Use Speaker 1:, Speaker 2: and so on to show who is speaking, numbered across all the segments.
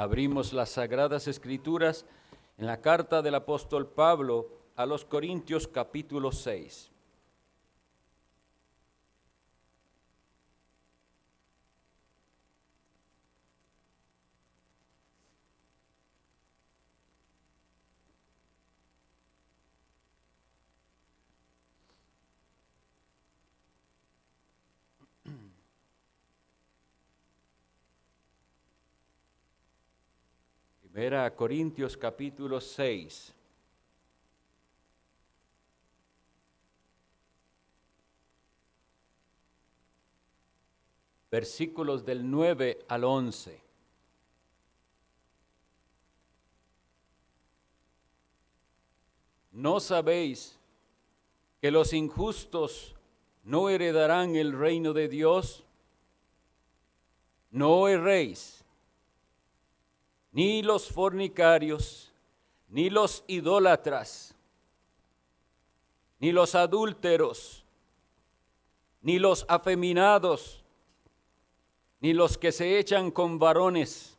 Speaker 1: Abrimos las Sagradas Escrituras en la carta del apóstol Pablo a los Corintios capítulo 6. Primera a Corintios capítulo 6. Versículos del 9 al 11. ¿No sabéis que los injustos no heredarán el reino de Dios? No erréis. Ni los fornicarios, ni los idólatras, ni los adúlteros, ni los afeminados, ni los que se echan con varones,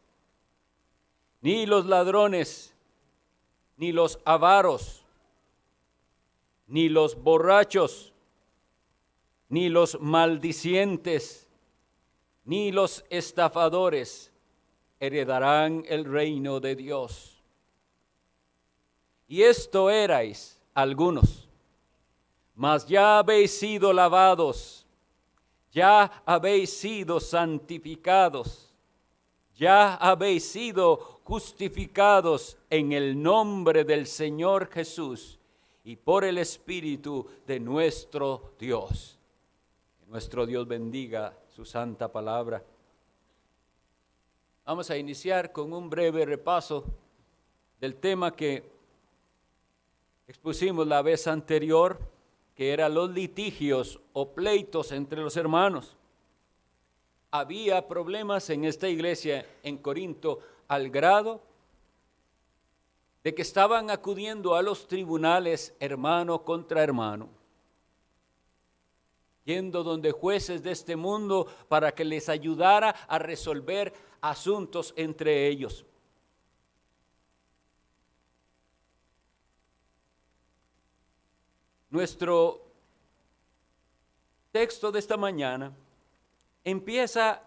Speaker 1: ni los ladrones, ni los avaros, ni los borrachos, ni los maldicientes, ni los estafadores heredarán el reino de Dios. Y esto erais algunos, mas ya habéis sido lavados, ya habéis sido santificados, ya habéis sido justificados en el nombre del Señor Jesús y por el Espíritu de nuestro Dios. Que nuestro Dios bendiga su santa palabra. Vamos a iniciar con un breve repaso del tema que expusimos la vez anterior, que eran los litigios o pleitos entre los hermanos. Había problemas en esta iglesia en Corinto al grado de que estaban acudiendo a los tribunales hermano contra hermano, yendo donde jueces de este mundo para que les ayudara a resolver asuntos entre ellos. Nuestro texto de esta mañana empieza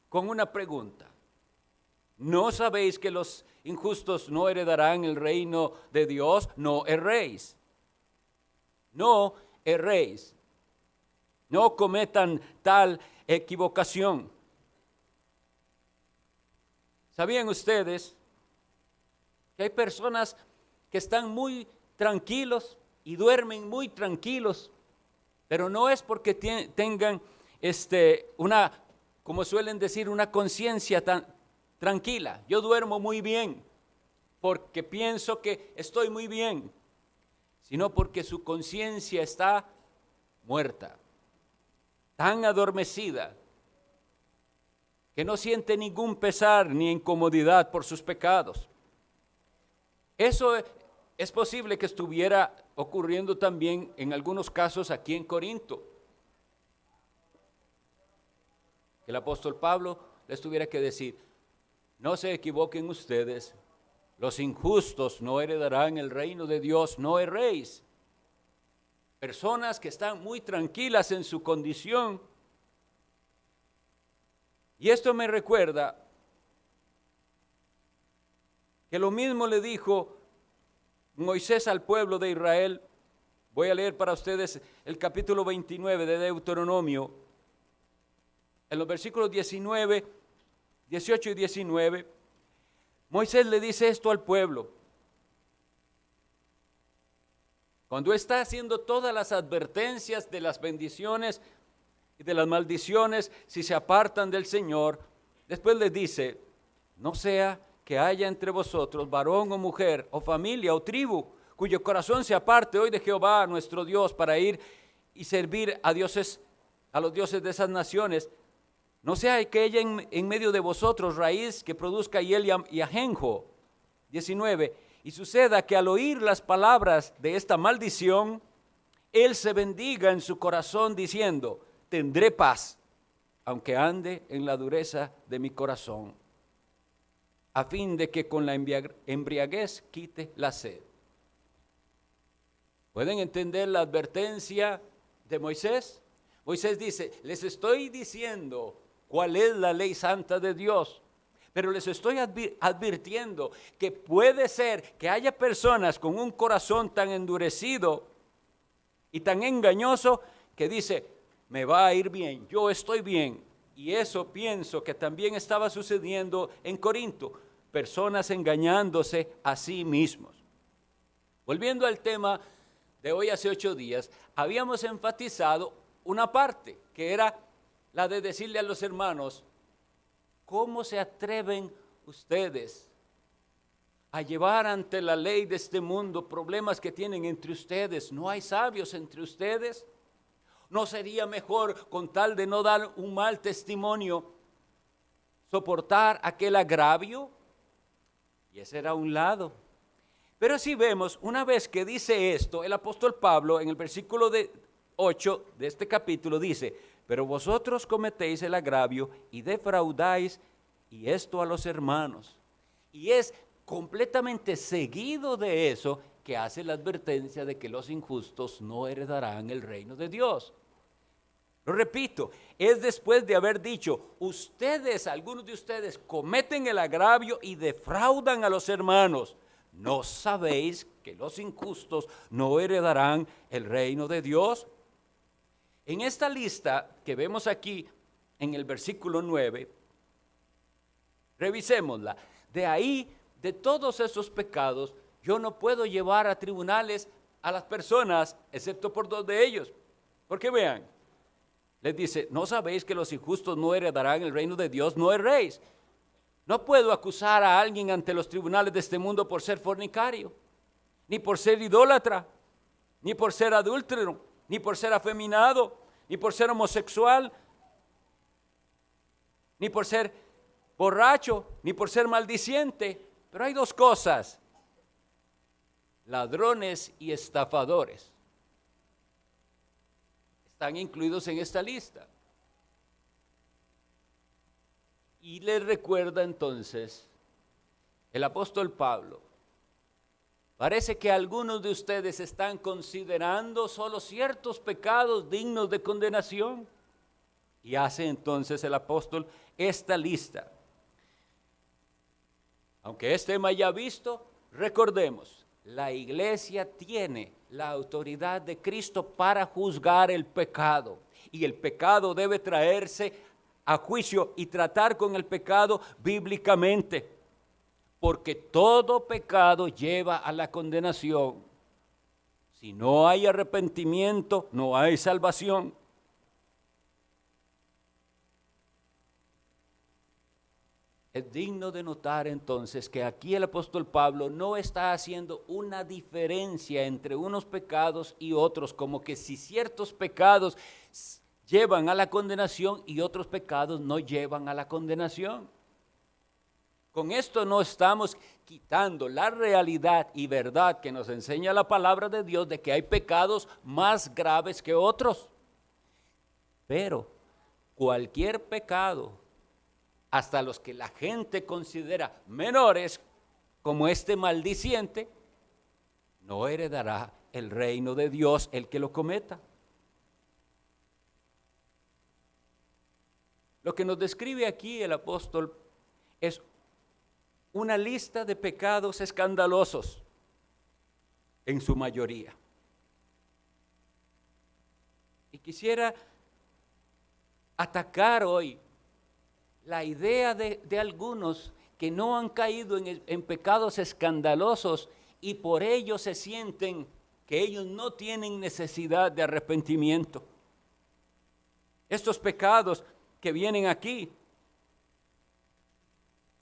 Speaker 1: con una pregunta. ¿No sabéis que los injustos no heredarán el reino de Dios? No erréis. No erréis. No cometan tal equivocación. ¿Sabían ustedes que hay personas que están muy tranquilos y duermen muy tranquilos, pero no es porque tengan como suelen decir, una conciencia tan tranquila? Yo duermo muy bien porque pienso que estoy muy bien, sino porque su conciencia está muerta, tan adormecida, que no siente ningún pesar ni incomodidad por sus pecados. Eso es posible que estuviera ocurriendo también en algunos casos aquí en Corinto. Que el apóstol Pablo les tuviera que decir: no se equivoquen ustedes, los injustos no heredarán el reino de Dios, no erréis. Personas que están muy tranquilas en su condición. Y esto me recuerda que lo mismo le dijo Moisés al pueblo de Israel. Voy a leer para ustedes el capítulo 29 de Deuteronomio, en los versículos 18 y 19. Moisés le dice esto al pueblo. Cuando está haciendo todas las advertencias de las bendiciones y de las maldiciones si se apartan del Señor, después les dice: no sea que haya entre vosotros varón o mujer o familia o tribu cuyo corazón se aparte hoy de Jehová nuestro Dios para ir y servir a los dioses de esas naciones. No sea que haya en medio de vosotros raíz que produzca hiel y ajenjo. 19. Y suceda que al oír las palabras de esta maldición, él se bendiga en su corazón diciendo: tendré paz, aunque ande en la dureza de mi corazón. a fin de que con la embriaguez quite la sed. ¿Pueden entender la advertencia de Moisés? Moisés dice, les estoy diciendo cuál es la ley santa de Dios, pero les estoy advirtiendo que puede ser que haya personas con un corazón tan endurecido y tan engañoso que dice, me va a ir bien, yo estoy bien. Y eso pienso que también estaba sucediendo en Corinto, personas engañándose a sí mismos. Volviendo al tema de hoy, hace 8 días, habíamos enfatizado una parte que era la de decirle a los hermanos, ¿cómo se atreven ustedes a llevar ante la ley de este mundo problemas que tienen entre ustedes? ¿No hay sabios entre ustedes? ¿No sería mejor, con tal de no dar un mal testimonio, soportar aquel agravio? Y ese era un lado. Pero si vemos, una vez que dice esto, el apóstol Pablo en el versículo 8 de este capítulo dice, pero vosotros cometéis el agravio y defraudáis, y esto a los hermanos. Y es completamente seguido de eso que hace la advertencia de que los injustos no heredarán el reino de Dios. Lo repito, es después de haber dicho, ustedes, algunos de ustedes, cometen el agravio y defraudan a los hermanos. ¿No sabéis que los injustos no heredarán el reino de Dios? En esta lista que vemos aquí en el versículo 9, revisémosla. De ahí, de todos esos pecados, yo no puedo llevar a tribunales a las personas, excepto por 2 de ellos. Porque vean, les dice, ¿no sabéis que los injustos no heredarán el reino de Dios? No erréis. No puedo acusar a alguien ante los tribunales de este mundo por ser fornicario, ni por ser idólatra, ni por ser adúltero, ni por ser afeminado, ni por ser homosexual, ni por ser borracho, ni por ser maldiciente. Pero hay 2 cosas: ladrones y estafadores están incluidos en esta lista. Y les recuerda entonces el apóstol Pablo, parece que algunos de ustedes están considerando solo ciertos pecados dignos de condenación. Y hace entonces el apóstol esta lista. Aunque este tema ya visto, recordemos, la iglesia tiene la autoridad de Cristo para juzgar el pecado. Y el pecado debe traerse a juicio y tratar con el pecado bíblicamente. Porque todo pecado lleva a la condenación. Si no hay arrepentimiento, no hay salvación. Es digno de notar entonces que aquí el apóstol Pablo no está haciendo una diferencia entre unos pecados y otros, como que si ciertos pecados llevan a la condenación y otros pecados no llevan a la condenación. Con esto no estamos quitando la realidad y verdad que nos enseña la palabra de Dios de que hay pecados más graves que otros. Pero cualquier pecado, hasta los que la gente considera menores, como este maldiciente, no heredará el reino de Dios el que lo cometa. Lo que nos describe aquí el apóstol es una lista de pecados escandalosos, en su mayoría. Y quisiera atacar hoy la idea de algunos que no han caído en pecados escandalosos y por ello se sienten que ellos no tienen necesidad de arrepentimiento. Estos pecados que vienen aquí,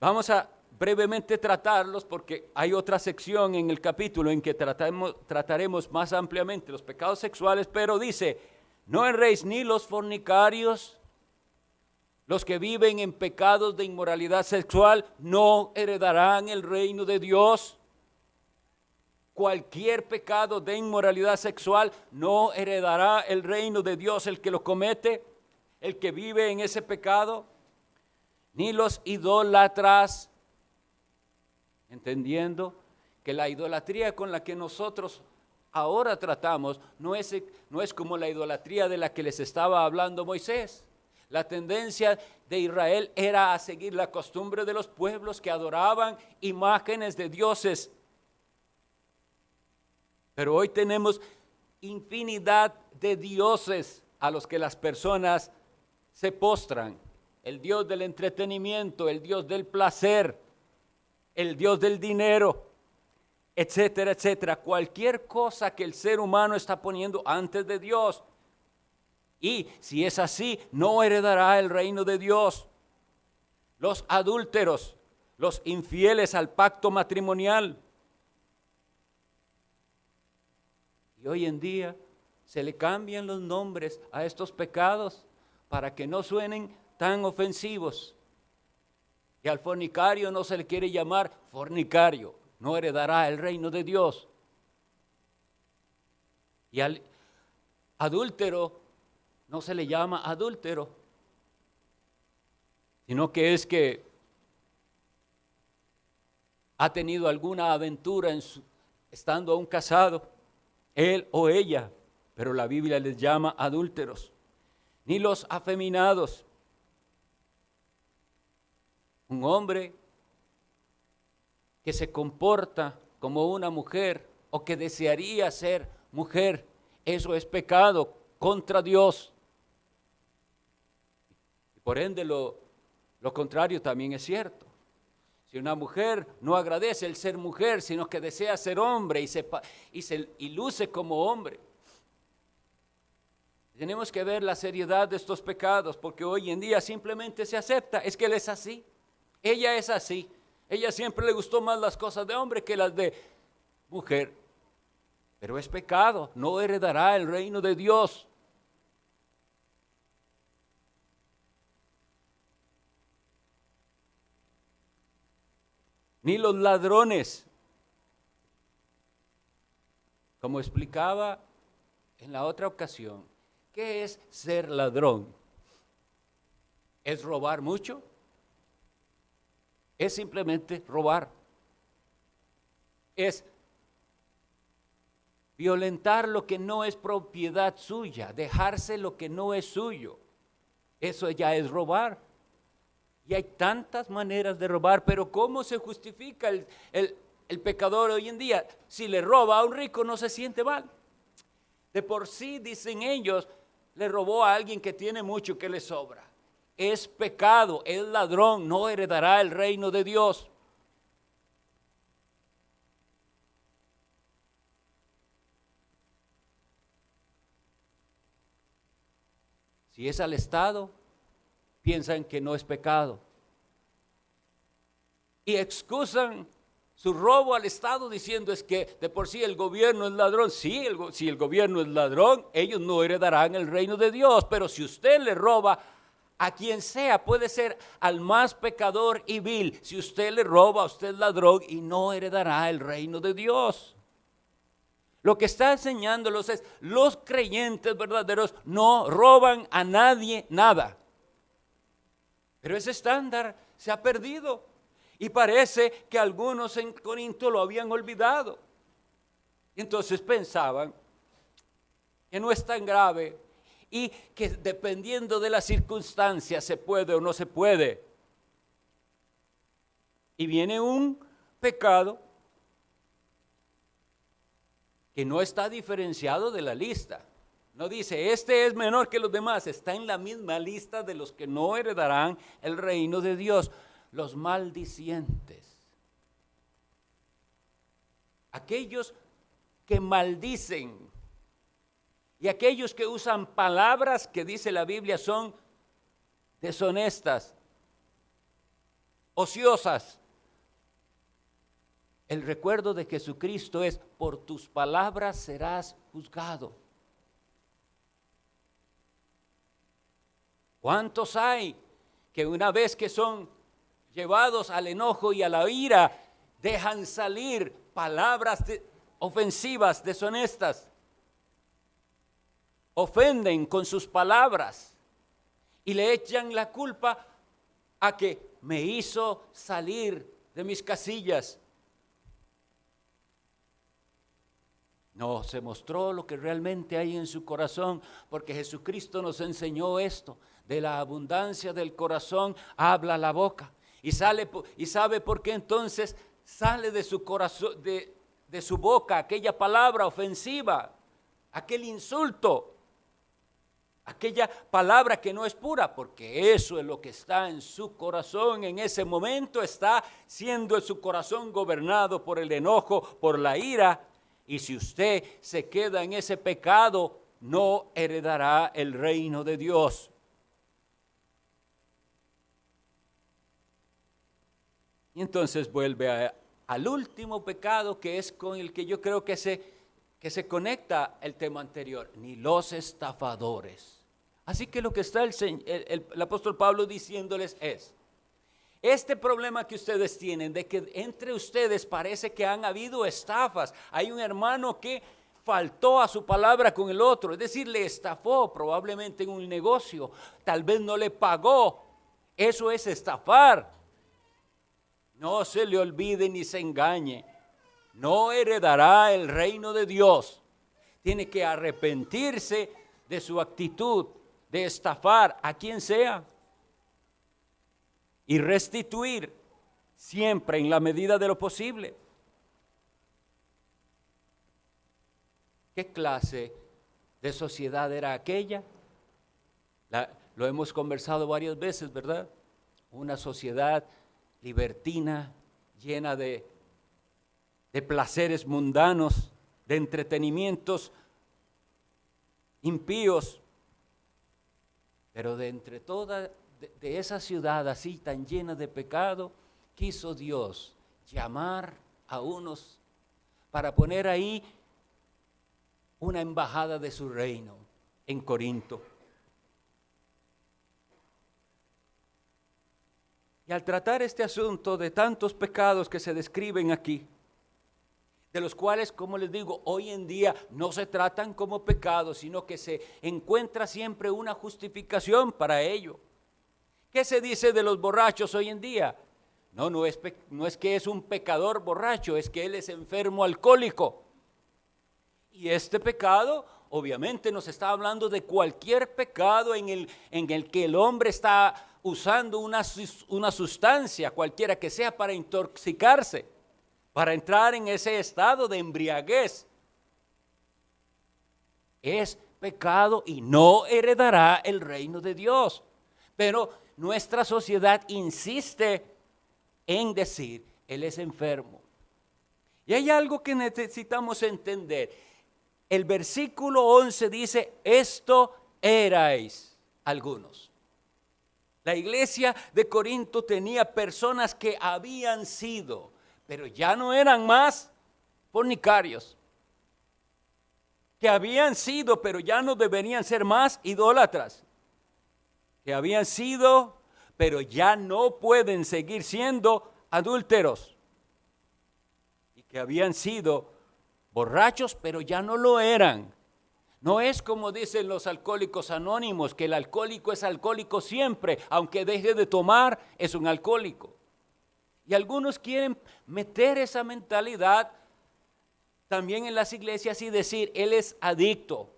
Speaker 1: vamos a brevemente tratarlos porque hay otra sección en el capítulo en que trataremos más ampliamente los pecados sexuales, pero dice, no erréis ni los fornicarios. Los que viven en pecados de inmoralidad sexual no heredarán el reino de Dios. Cualquier pecado de inmoralidad sexual no heredará el reino de Dios el que lo comete, el que vive en ese pecado. Ni los idólatras, entendiendo que la idolatría con la que nosotros ahora tratamos no es como la idolatría de la que les estaba hablando Moisés. La tendencia de Israel era a seguir la costumbre de los pueblos que adoraban imágenes de dioses. Pero hoy tenemos infinidad de dioses a los que las personas se postran. El Dios del entretenimiento, el Dios del placer, el Dios del dinero, etcétera, etcétera. Cualquier cosa que el ser humano está poniendo antes de Dios. Y si es así, no heredará el reino de Dios. Los adúlteros, los infieles al pacto matrimonial. Y hoy en día se le cambian los nombres a estos pecados para que no suenen tan ofensivos. Y al fornicario no se le quiere llamar fornicario, no heredará el reino de Dios. Y al adúltero no se le llama adúltero, sino que es que ha tenido alguna aventura estando aún casado, él o ella, pero la Biblia les llama adúlteros. Ni los afeminados. Un hombre que se comporta como una mujer o que desearía ser mujer, eso es pecado contra Dios. Y por ende lo contrario también es cierto. Si una mujer no agradece el ser mujer, sino que desea ser hombre y luce como hombre, tenemos que ver la seriedad de estos pecados, porque hoy en día simplemente se acepta, es que él es así, ella es así, ella siempre le gustó más las cosas de hombre que las de mujer, pero es pecado, no heredará el reino de Dios. Ni los ladrones, como explicaba en la otra ocasión. ¿Qué es ser ladrón? ¿Es robar mucho? Es simplemente robar. Es violentar lo que no es propiedad suya, dejarse lo que no es suyo. Eso ya es robar. Y hay tantas maneras de robar, pero ¿cómo se justifica el pecador hoy en día? Si le roba a un rico no se siente mal. De por sí, dicen ellos, le robó a alguien que tiene mucho que le sobra. Es pecado, es ladrón, no heredará el reino de Dios. Si es al Estado, piensan que no es pecado. Y excusan su robo al Estado diciendo es que de por sí el gobierno es ladrón. Sí, si el gobierno es ladrón, ellos no heredarán el reino de Dios. Pero si usted le roba a quien sea, puede ser al más pecador y vil. Si usted le roba, usted es ladrón y no heredará el reino de Dios. Lo que está enseñándolos es, los creyentes verdaderos no roban a nadie nada. Pero ese estándar se ha perdido y parece que algunos en Corinto lo habían olvidado. Y entonces pensaban que no es tan grave y que dependiendo de las circunstancias se puede o no se puede. Y viene un pecado que no está diferenciado de la lista. No dice, este es menor que los demás, está en la misma lista de los que no heredarán el reino de Dios. Los maldicientes. Aquellos que maldicen y aquellos que usan palabras que dice la Biblia son deshonestas, ociosas. El recuerdo de Jesucristo es, por tus palabras serás juzgado. ¿Cuántos hay que una vez que son llevados al enojo y a la ira, dejan salir palabras ofensivas, deshonestas? Ofenden con sus palabras y le echan la culpa a que me hizo salir de mis casillas, No, se mostró lo que realmente hay en su corazón, porque Jesucristo nos enseñó esto: de la abundancia del corazón habla la boca. Y sabe por qué entonces sale de su corazón, de su boca, aquella palabra ofensiva, aquel insulto, aquella palabra que no es pura, porque eso es lo que está en su corazón. En ese momento está siendo su corazón gobernado por el enojo, por la ira. Y si usted se queda en ese pecado, no heredará el reino de Dios. Y entonces vuelve al último pecado, que es con el que yo creo que se conecta el tema anterior: ni los estafadores. Así que lo que está el apóstol Pablo diciéndoles es: este problema que ustedes tienen, de que entre ustedes parece que han habido estafas. Hay un hermano que faltó a su palabra con el otro, es decir, le estafó probablemente en un negocio, tal vez no le pagó. Eso es estafar. No se le olvide ni se engañe, no heredará el reino de Dios. Tiene que arrepentirse de su actitud de estafar a quien sea y restituir siempre en la medida de lo posible. ¿Qué clase de sociedad era aquella? Lo hemos conversado varias veces, ¿verdad? Una sociedad libertina, llena de placeres mundanos, de entretenimientos impíos. Pero de entre toda de esa ciudad así tan llena de pecado, quiso Dios llamar a unos para poner ahí una embajada de su reino en Corinto. Y al tratar este asunto de tantos pecados que se describen aquí, de los cuales, como les digo, hoy en día no se tratan como pecados, sino que se encuentra siempre una justificación para ello. ¿Qué se dice de los borrachos hoy en día? No es que es un pecador borracho, es que él es enfermo alcohólico. Y este pecado obviamente nos está hablando de cualquier pecado en el que el hombre está usando una sustancia, cualquiera que sea, para intoxicarse, para entrar en ese estado de embriaguez. Es pecado y no heredará el reino de Dios. Pero nuestra sociedad insiste en decir: él es enfermo. Y hay algo que necesitamos entender. El versículo 11 dice: esto erais algunos. La iglesia de Corinto tenía personas que habían sido, pero ya no eran más fornicarios. Que habían sido, pero ya no deberían ser más idólatras. Que habían sido, pero ya no pueden seguir siendo adúlteros. Y que habían sido borrachos, pero ya no lo eran. No es como dicen los alcohólicos anónimos, que el alcohólico es alcohólico siempre, aunque deje de tomar, es un alcohólico. Y algunos quieren meter esa mentalidad también en las iglesias y decir: él es adicto,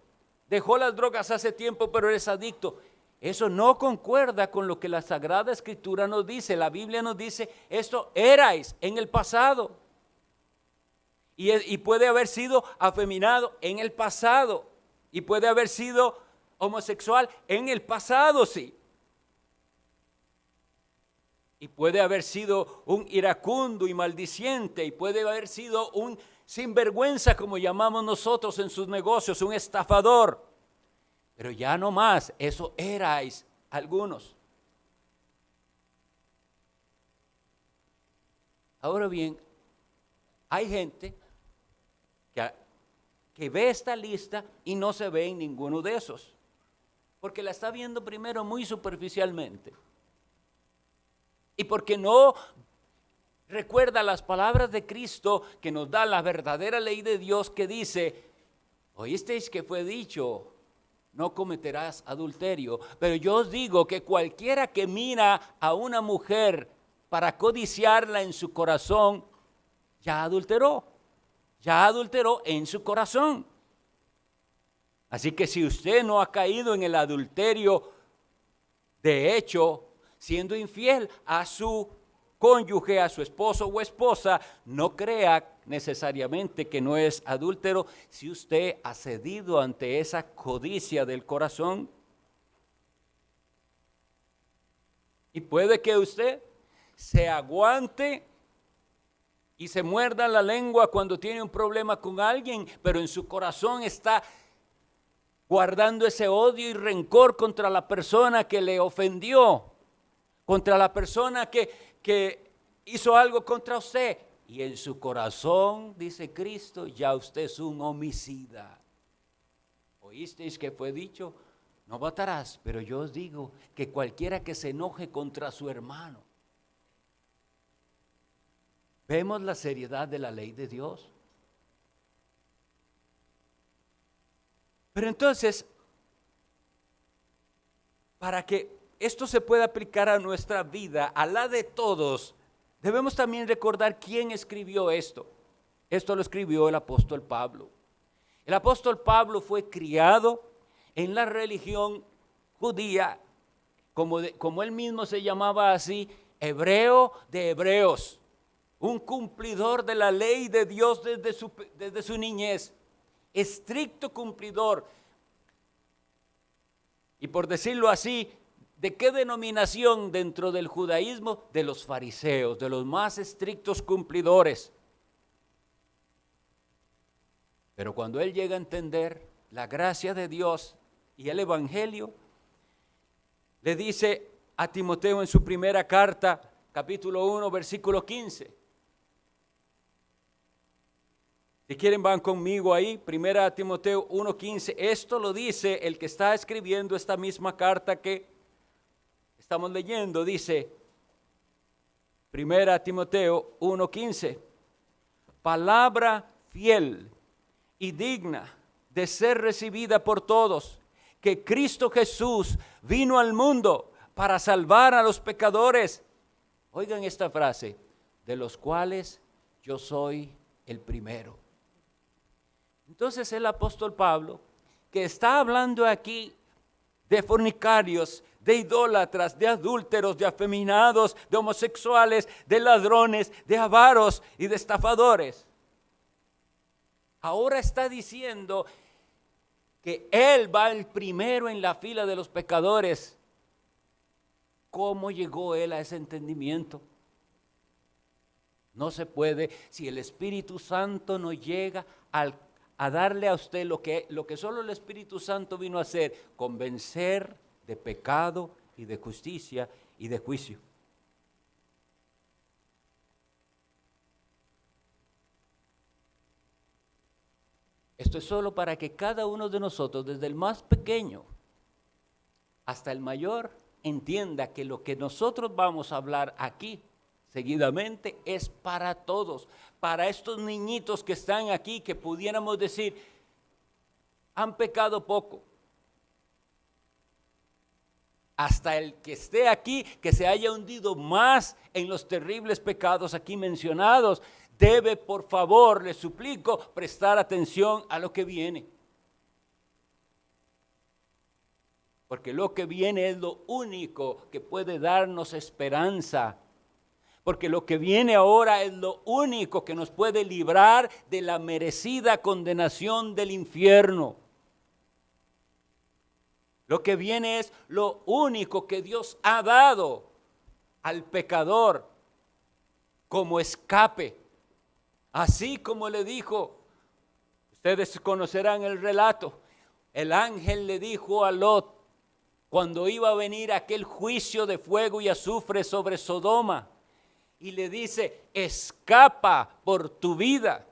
Speaker 1: dejó las drogas hace tiempo, pero él es adicto. Eso no concuerda con lo que la Sagrada Escritura nos dice. La Biblia nos dice: esto erais en el pasado. Y puede haber sido afeminado en el pasado. Y puede haber sido homosexual en el pasado, sí. Y puede haber sido un iracundo y maldiciente. Y puede haber sido un sinvergüenza, como llamamos nosotros en sus negocios, un estafador. Pero ya no más, eso erais algunos. Ahora bien, hay gente que ve esta lista y no se ve en ninguno de esos, porque la está viendo primero muy superficialmente, y porque no recuerda las palabras de Cristo, que nos da la verdadera ley de Dios, que dice: oísteis que fue dicho, no cometerás adulterio. Pero yo os digo que cualquiera que mira a una mujer para codiciarla en su corazón, ya adulteró. ya adulteró en su corazón. Así que si usted no ha caído en el adulterio, de hecho, siendo infiel a su cónyuge, a su esposo o esposa, no crea necesariamente que no es adúltero si usted ha cedido ante esa codicia del corazón. Y puede que usted se aguante y se muerda la lengua cuando tiene un problema con alguien, pero en su corazón está guardando ese odio y rencor contra la persona que le ofendió, contra la persona que hizo algo contra usted. Y en su corazón, dice Cristo, ya usted es un homicida. ¿Oísteis que fue dicho? No matarás, pero yo os digo que cualquiera que se enoje contra su hermano. ¿Vemos la seriedad de la ley de Dios? Pero entonces, para que esto se pueda aplicar a nuestra vida, a la de todos, debemos también recordar quién escribió esto. Esto lo escribió el apóstol Pablo. El apóstol Pablo fue criado en la religión judía, como él mismo se llamaba así, hebreo de hebreos, un cumplidor de la ley de Dios desde su niñez, estricto cumplidor. Y por decirlo así, ¿de qué denominación dentro del judaísmo? De los fariseos, de los más estrictos cumplidores. Pero cuando él llega a entender la gracia de Dios y el evangelio, le dice a Timoteo en su primera carta, capítulo 1, versículo 15. Si quieren van conmigo ahí, primera Timoteo 1:15. Esto lo dice el que está escribiendo esta misma carta que estamos leyendo. Dice, primera Timoteo 1:15, palabra fiel y digna de ser recibida por todos, que Cristo Jesús vino al mundo para salvar a los pecadores. Oigan esta frase, de los cuales yo soy el primero. Entonces el apóstol Pablo, que está hablando aquí de fornicarios, de idólatras, de adúlteros, de afeminados, de homosexuales, de ladrones, de avaros y de estafadores, ahora está diciendo que él va el primero en la fila de los pecadores. ¿Cómo llegó él a ese entendimiento? No se puede si el Espíritu Santo no llega a darle a usted lo que solo el Espíritu Santo vino a hacer, convencer de pecado y de justicia y de juicio. Esto es solo para que cada uno de nosotros, desde el más pequeño hasta el mayor, entienda que lo que nosotros vamos a hablar aquí seguidamente es para todos, para estos niñitos que están aquí, que pudiéramos decir, han pecado poco. Hasta el que esté aquí, que se haya hundido más en los terribles pecados aquí mencionados, debe, por favor, le suplico, prestar atención a lo que viene. Porque lo que viene es lo único que puede darnos esperanza. Porque lo que viene ahora es lo único que nos puede librar de la merecida condenación del infierno. Lo que viene es lo único que Dios ha dado al pecador como escape. Así como le dijo, ustedes conocerán el relato, el ángel le dijo a Lot, cuando iba a venir aquel juicio de fuego y azufre sobre Sodoma, y le dice, escapa por tu vida.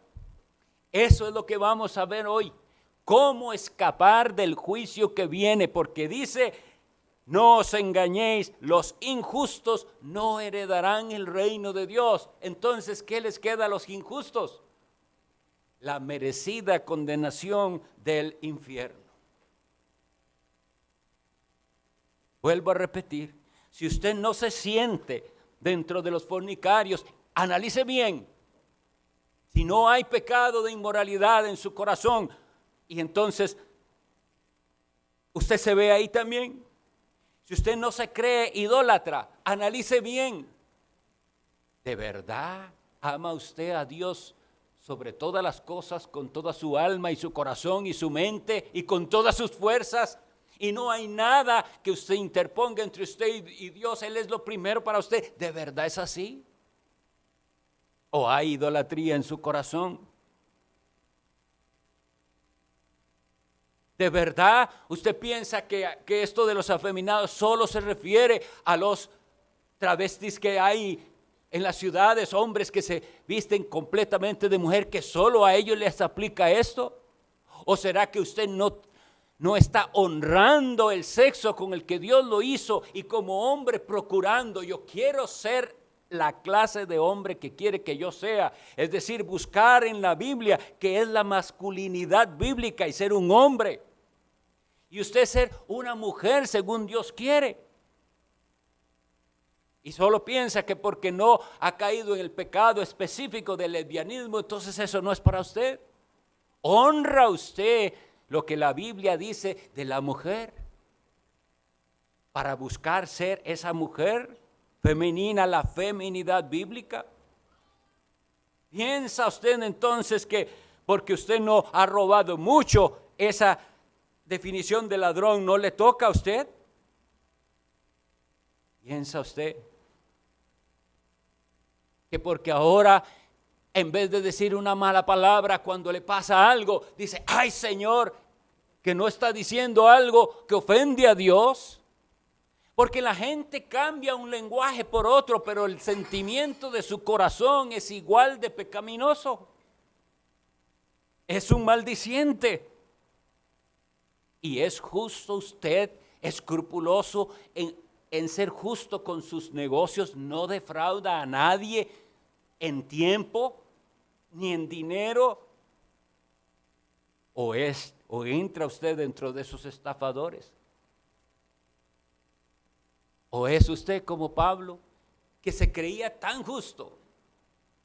Speaker 1: Eso es lo que vamos a ver hoy, cómo escapar del juicio que viene, porque dice, no os engañéis, los injustos no heredarán el reino de Dios. Entonces, ¿qué les queda a los injustos? La merecida condenación del infierno. Vuelvo a repetir, si usted no se siente dentro de los fornicarios, analice bien. Si no hay pecado de inmoralidad en su corazón, y entonces usted se ve ahí también. Si usted no se cree idólatra, analice bien. ¿De verdad ama usted a Dios sobre todas las cosas, con toda su alma y su corazón y su mente y con todas sus fuerzas? Y no hay nada que usted interponga entre usted y Dios. Él es lo primero para usted. ¿De verdad es así? ¿O hay idolatría en su corazón? ¿De verdad usted piensa que esto de los afeminados solo se refiere a los travestis que hay en las ciudades, hombres que se visten completamente de mujer, que solo a ellos les aplica esto? ¿O será que usted no está honrando el sexo con el que Dios lo hizo y como hombre procurando, yo quiero ser la clase de hombre que quiere que yo sea? Es decir, buscar en la Biblia que es la masculinidad bíblica y ser un hombre. Y usted ser una mujer según Dios quiere. Y solo piensa que porque no ha caído en el pecado específico del lesbianismo, entonces eso no es para usted. ¿Honra usted lo que la Biblia dice de la mujer para buscar ser esa mujer femenina, la feminidad bíblica? ¿Piensa usted entonces que porque usted no ha robado mucho, esa definición de ladrón no le toca a usted? ¿Piensa usted que porque ahora, en vez de decir una mala palabra cuando le pasa algo, dice, ay Señor, que no está diciendo algo que ofende a Dios? Porque la gente cambia un lenguaje por otro, pero el sentimiento de su corazón es igual de pecaminoso. Es un maldiciente. Y es justo usted, escrupuloso en ser justo con sus negocios, no defrauda a nadie en tiempo ni en dinero. ¿O entra usted dentro de esos estafadores? ¿O es usted como Pablo, que se creía tan justo,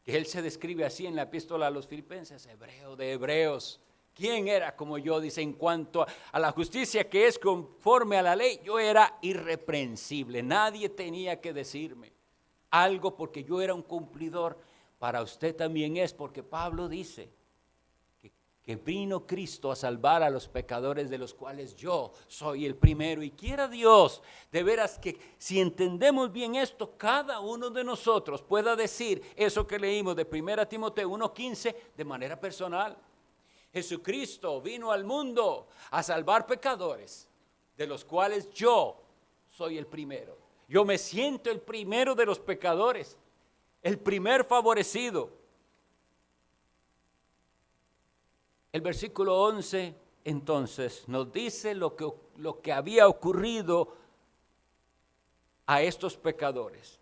Speaker 1: que él se describe así en la epístola a los Filipenses, hebreo de hebreos? ¿Quién era como yo? Dice, en cuanto a la justicia que es conforme a la ley, yo era irreprensible. Nadie tenía que decirme algo porque yo era un cumplidor. Para usted también es, porque Pablo dice que vino Cristo a salvar a los pecadores, de los cuales yo soy el primero. Y quiera Dios, de veras, que si entendemos bien esto, cada uno de nosotros pueda decir eso que leímos de 1 Timoteo 1:15 de manera personal. Jesucristo vino al mundo a salvar pecadores, de los cuales yo soy el primero. Yo me siento el primero de los pecadores, el primer favorecido. El versículo 11 entonces nos dice lo que había ocurrido a estos pecadores.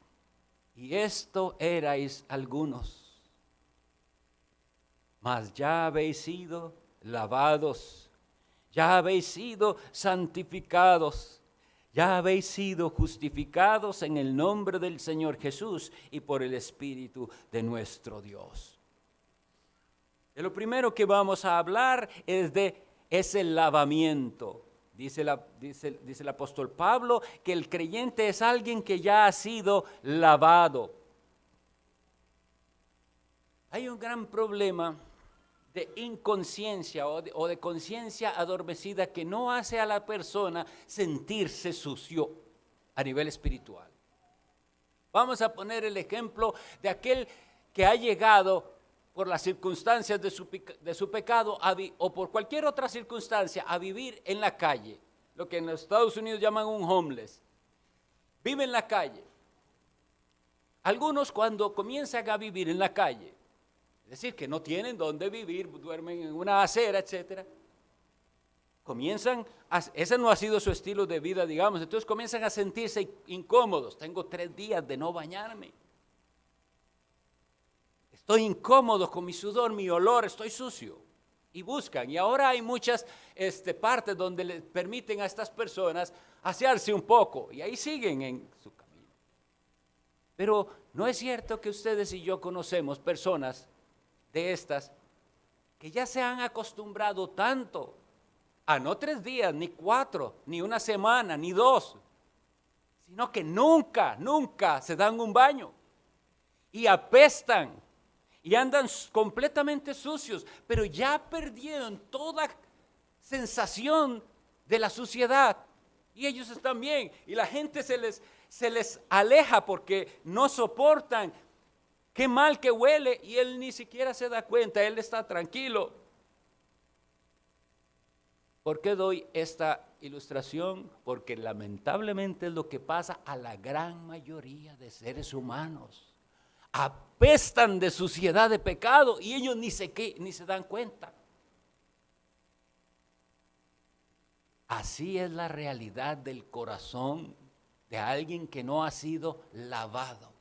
Speaker 1: Y esto erais algunos, mas ya habéis sido lavados, ya habéis sido santificados, ya habéis sido justificados en el nombre del Señor Jesús y por el Espíritu de nuestro Dios. De lo primero que vamos a hablar es de ese lavamiento. Dice el apóstol Pablo que el creyente es alguien que ya ha sido lavado. Hay un gran problema de inconsciencia o de conciencia adormecida que no hace a la persona sentirse sucio a nivel espiritual. Vamos a poner el ejemplo de aquel que ha llegado por las circunstancias de su pecado o por cualquier otra circunstancia a vivir en la calle, lo que en los Estados Unidos llaman un homeless. Vive en la calle. Algunos, cuando comienzan a vivir en la calle, es decir, que no tienen dónde vivir, duermen en una acera, etcétera, ese no ha sido su estilo de vida, digamos, entonces comienzan a sentirse incómodos. Tengo 3 días de no bañarme. Estoy incómodo con mi sudor, mi olor, estoy sucio. Y buscan, y ahora hay muchas partes donde les permiten a estas personas asearse un poco, y ahí siguen en su camino. Pero no es cierto que ustedes y yo conocemos personas de estas que ya se han acostumbrado tanto a no 3 días, ni 4, ni una semana, ni 2, sino que nunca se dan un baño y apestan y andan completamente sucios, pero ya perdieron toda sensación de la suciedad y ellos están bien y la gente se les aleja porque no soportan. Qué mal que huele y él ni siquiera se da cuenta, él está tranquilo. ¿Por qué doy esta ilustración? Porque lamentablemente es lo que pasa a la gran mayoría de seres humanos. Apestan de suciedad, de pecado y ellos ni se dan cuenta. Así es la realidad del corazón de alguien que no ha sido lavado.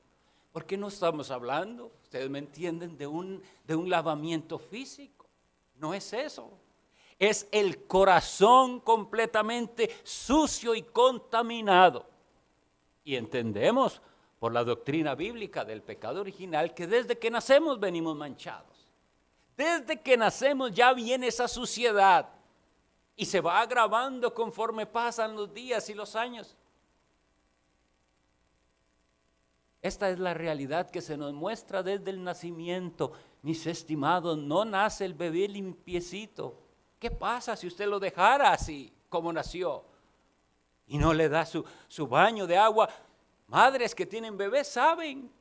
Speaker 1: ¿Por qué no estamos hablando, ustedes me entienden, de un lavamiento físico? No es eso. Es el corazón completamente sucio y contaminado. Y entendemos por la doctrina bíblica del pecado original que desde que nacemos venimos manchados. Desde que nacemos ya viene esa suciedad y se va agravando conforme pasan los días y los años. Esta es la realidad que se nos muestra desde el nacimiento. Mis estimados, no nace el bebé limpiecito. ¿Qué pasa si usted lo dejara así como nació y no le da su baño de agua? Madres que tienen bebés saben,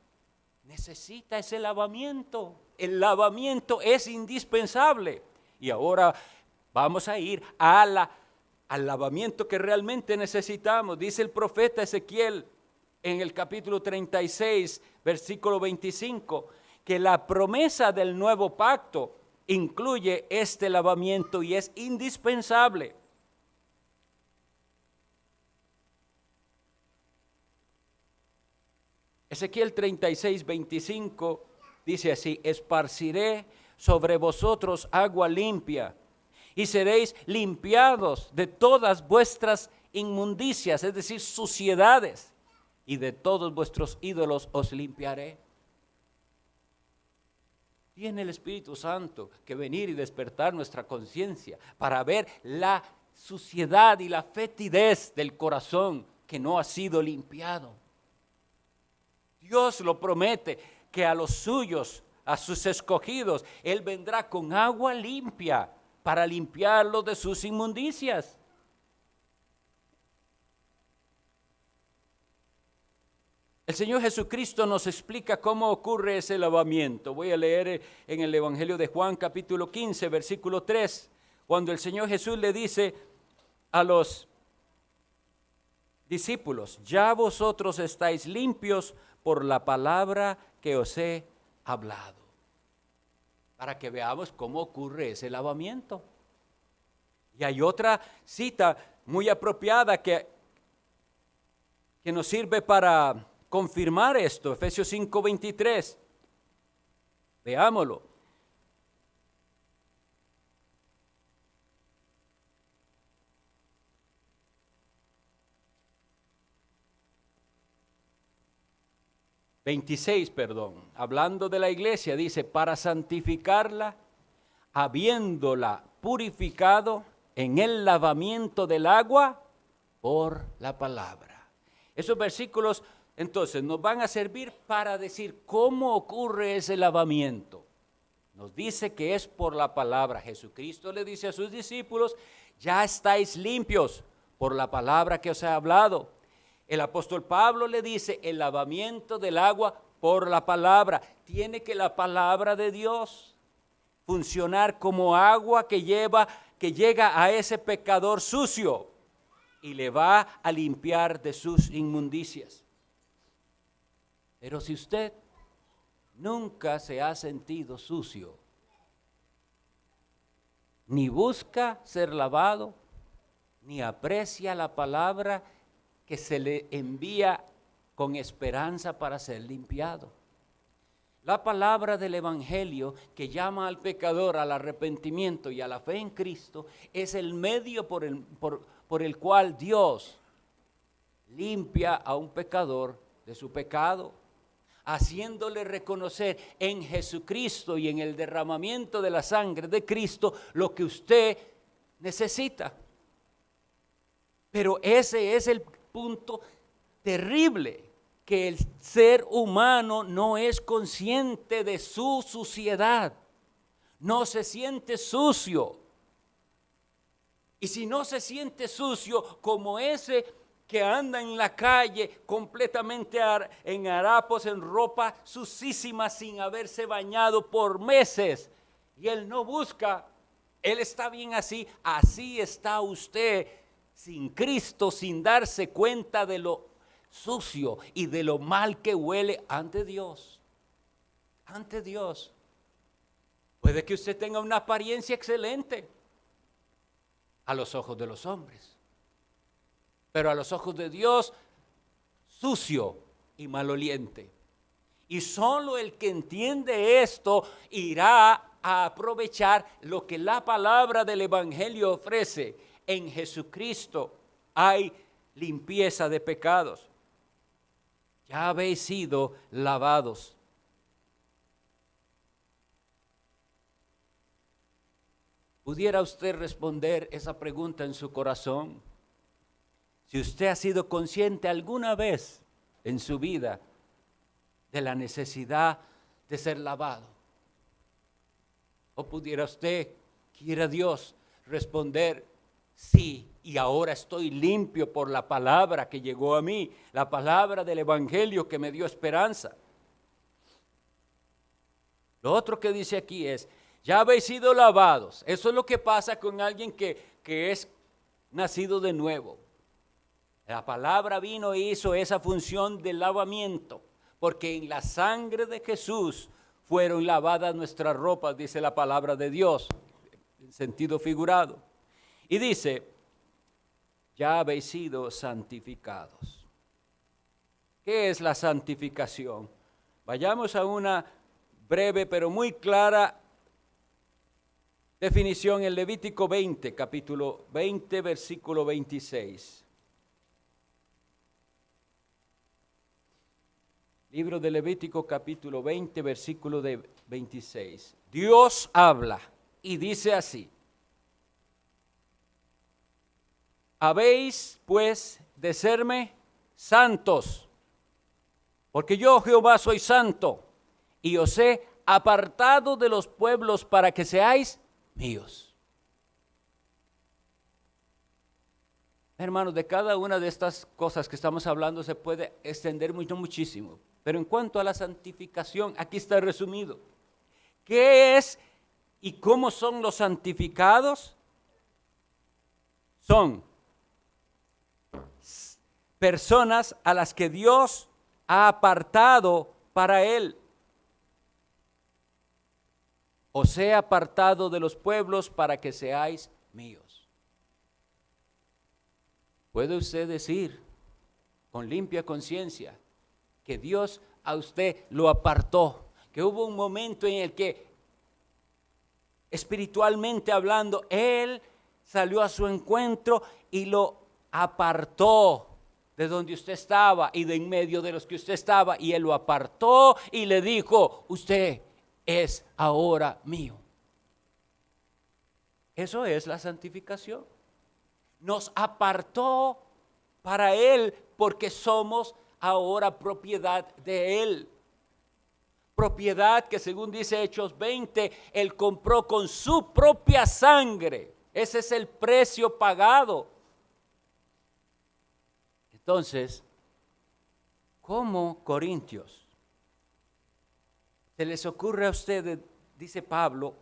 Speaker 1: necesita ese lavamiento. El lavamiento es indispensable. Y ahora vamos a ir al lavamiento que realmente necesitamos. Dice el profeta Ezequiel en el capítulo 36, versículo 25, que la promesa del nuevo pacto incluye este lavamiento y es indispensable. Ezequiel 36, 25 dice así: esparciré sobre vosotros agua limpia y seréis limpiados de todas vuestras inmundicias, es decir, suciedades, y de todos vuestros ídolos os limpiaré. Tiene el Espíritu Santo que venir y despertar nuestra conciencia para ver la suciedad y la fetidez del corazón que no ha sido limpiado. Dios lo promete que a los suyos, a sus escogidos, Él vendrá con agua limpia para limpiarlos de sus inmundicias. El Señor Jesucristo nos explica cómo ocurre ese lavamiento. Voy a leer en el Evangelio de Juan capítulo 15, versículo 3, cuando el Señor Jesús le dice a los discípulos: ya vosotros estáis limpios por la palabra que os he hablado. Para que veamos cómo ocurre ese lavamiento. Y hay otra cita muy apropiada que nos sirve para confirmar esto, Efesios 5:23. Veámoslo. Hablando de la iglesia, dice: para santificarla, habiéndola purificado en el lavamiento del agua por la palabra. Esos versículos entonces nos van a servir para decir cómo ocurre ese lavamiento. Nos dice que es por la palabra. Jesucristo le dice a sus discípulos: ya estáis limpios por la palabra que os he hablado. El apóstol Pablo le dice: el lavamiento del agua por la palabra. Tiene que la palabra de Dios funcionar como agua que llega a ese pecador sucio y le va a limpiar de sus inmundicias. Pero si usted nunca se ha sentido sucio, ni busca ser lavado, ni aprecia la palabra que se le envía con esperanza para ser limpiado. La palabra del Evangelio que llama al pecador al arrepentimiento y a la fe en Cristo es el medio por el cual Dios limpia a un pecador de su pecado. haciéndole reconocer en Jesucristo y en el derramamiento de la sangre de Cristo lo que usted necesita. Pero ese es el punto terrible, que el ser humano no es consciente de su suciedad, no se siente sucio. Y si no se siente sucio, como ese que anda en la calle completamente en harapos, en ropa sucísima, sin haberse bañado por meses, y él no busca, él está bien así, así está usted sin Cristo, sin darse cuenta de lo sucio y de lo mal que huele ante Dios. Ante Dios. Puede que usted tenga una apariencia excelente a los ojos de los hombres, pero a los ojos de Dios, sucio y maloliente. Y solo el que entiende esto irá a aprovechar lo que la palabra del Evangelio ofrece. En Jesucristo hay limpieza de pecados. Ya habéis sido lavados. ¿Pudiera usted responder esa pregunta en su corazón? Si usted ha sido consciente alguna vez en su vida de la necesidad de ser lavado. O pudiera usted, quiera Dios, responder, sí, y ahora estoy limpio por la palabra que llegó a mí, la palabra del Evangelio que me dio esperanza. Lo otro que dice aquí es, ya habéis sido lavados. Eso es lo que pasa con alguien que es nacido de nuevo. La palabra vino e hizo esa función de lavamiento, porque en la sangre de Jesús fueron lavadas nuestras ropas, dice la palabra de Dios, en sentido figurado. Y dice, ya habéis sido santificados. ¿Qué es la santificación? Vayamos a una breve pero muy clara definición en Levítico 20, capítulo 20, versículo 26. Libro de Levítico, capítulo 20, versículo 26. Dios habla y dice así: habéis pues de serme santos, porque yo Jehová soy santo, y os he apartado de los pueblos para que seáis míos. Hermanos, de cada una de estas cosas que estamos hablando se puede extender muchísimo, pero en cuanto a la santificación, aquí está resumido. ¿Qué es y cómo son los santificados? Son personas a las que Dios ha apartado para Él. Os he apartado de los pueblos para que seáis míos. ¿Puede usted decir con limpia conciencia que Dios a usted lo apartó? Que hubo un momento en el que, espiritualmente hablando, Él salió a su encuentro y lo apartó de donde usted estaba y de en medio de los que usted estaba, y Él lo apartó y le dijo: usted es ahora mío. Eso es la santificación. Nos apartó para Él porque somos ahora propiedad de Él. Propiedad que, según dice Hechos 20, Él compró con su propia sangre. Ese es el precio pagado. Entonces, ¿cómo, Corintios, se les ocurre a ustedes, dice Pablo,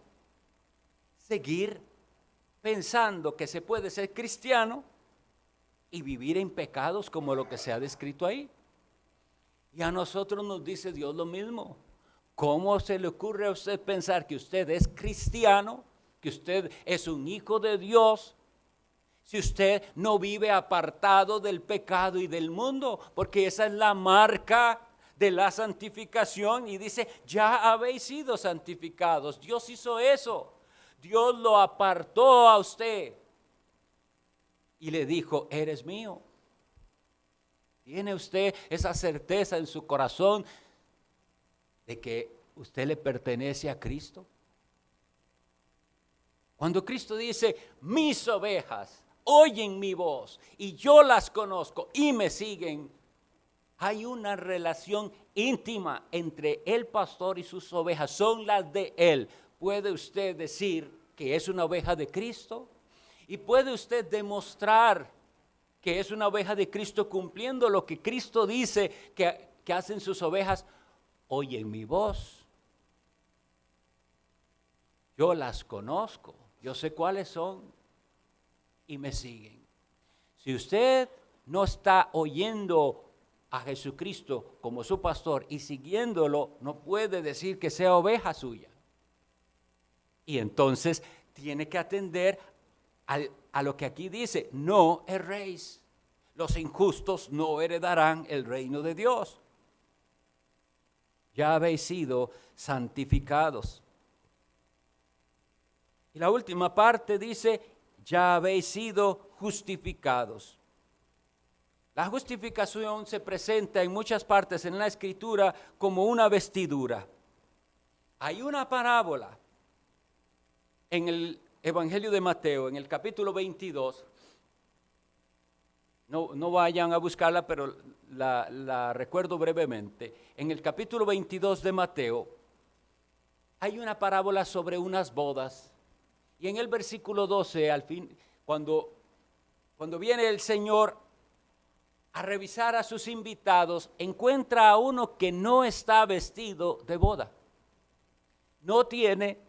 Speaker 1: seguir pensando que se puede ser cristiano y vivir en pecados como lo que se ha descrito ahí? Y a nosotros nos dice Dios lo mismo. ¿Cómo se le ocurre a usted pensar que usted es cristiano, que usted es un hijo de Dios, si usted no vive apartado del pecado y del mundo? Porque esa es la marca de la santificación, y dice: ya habéis sido santificados. Dios hizo eso. Dios lo apartó a usted y le dijo: eres mío. ¿Tiene usted esa certeza en su corazón de que usted le pertenece a Cristo? Cuando Cristo dice, mis ovejas oyen mi voz y yo las conozco y me siguen, hay una relación íntima entre el pastor y sus ovejas, son las de él. ¿Puede usted decir que es una oveja de Cristo? ¿Y puede usted demostrar que es una oveja de Cristo cumpliendo lo que Cristo dice que hacen sus ovejas? Oyen mi voz, yo las conozco, yo sé cuáles son y me siguen. Si usted no está oyendo a Jesucristo como su pastor y siguiéndolo, no puede decir que sea oveja suya. Y entonces tiene que atender a lo que aquí dice, no erréis. Los injustos no heredarán el reino de Dios. Ya habéis sido santificados. Y la última parte dice, ya habéis sido justificados. La justificación se presenta en muchas partes en la Escritura como una vestidura. Hay una parábola en el Evangelio de Mateo, en el capítulo 22. No vayan a buscarla, pero la recuerdo brevemente. En el capítulo 22 de Mateo hay una parábola sobre unas bodas. Y en el versículo 12, al fin, cuando viene el Señor a revisar a sus invitados, encuentra a uno que no está vestido de boda. No tiene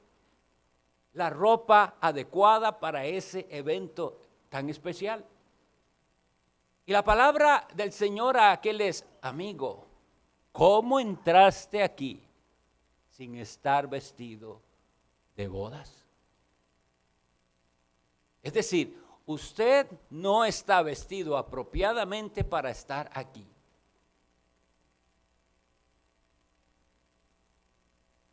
Speaker 1: la ropa adecuada para ese evento tan especial. Y la palabra del Señor a aquel es, amigo, ¿cómo entraste aquí sin estar vestido de bodas? Es decir, usted no está vestido apropiadamente para estar aquí.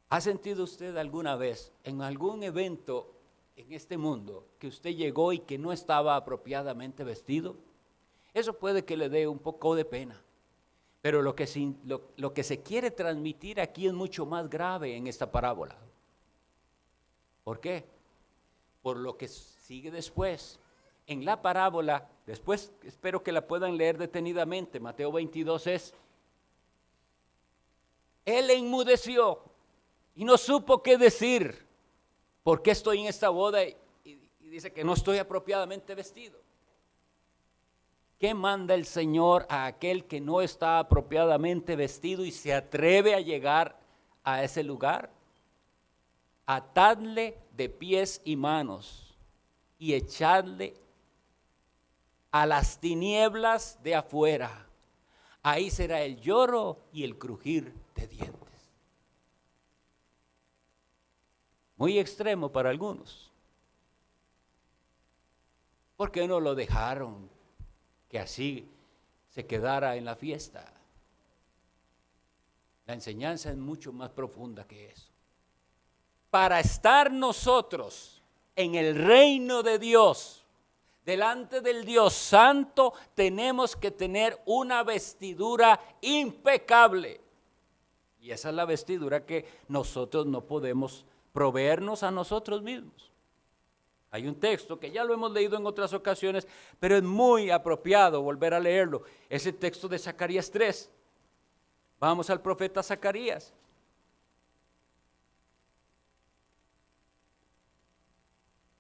Speaker 1: ¿Ha sentido usted alguna vez en algún evento en este mundo que usted llegó y que no estaba apropiadamente vestido? Eso puede que le dé un poco de pena, pero lo que se quiere transmitir aquí es mucho más grave en esta parábola. ¿Por qué? Por lo que sigue después. En la parábola, después espero que la puedan leer detenidamente, Mateo 22 es, él enmudeció y no supo qué decir, ¿por qué estoy en esta boda? Y dice que no estoy apropiadamente vestido. ¿Qué manda el Señor a aquel que no está apropiadamente vestido y se atreve a llegar a ese lugar? Atadle de pies y manos y echadle a las tinieblas de afuera. Ahí será el lloro y el crujir de dientes. Muy extremo para algunos. ¿Por qué no lo dejaron que así se quedara en la fiesta? La enseñanza es mucho más profunda que eso. Para estar nosotros en el reino de Dios, delante del Dios Santo, tenemos que tener una vestidura impecable. Y esa es la vestidura que nosotros no podemos proveernos a nosotros mismos. Hay un texto que ya lo hemos leído en otras ocasiones, pero es muy apropiado volver a leerlo. Es el texto de Zacarías 3. Vamos al profeta Zacarías.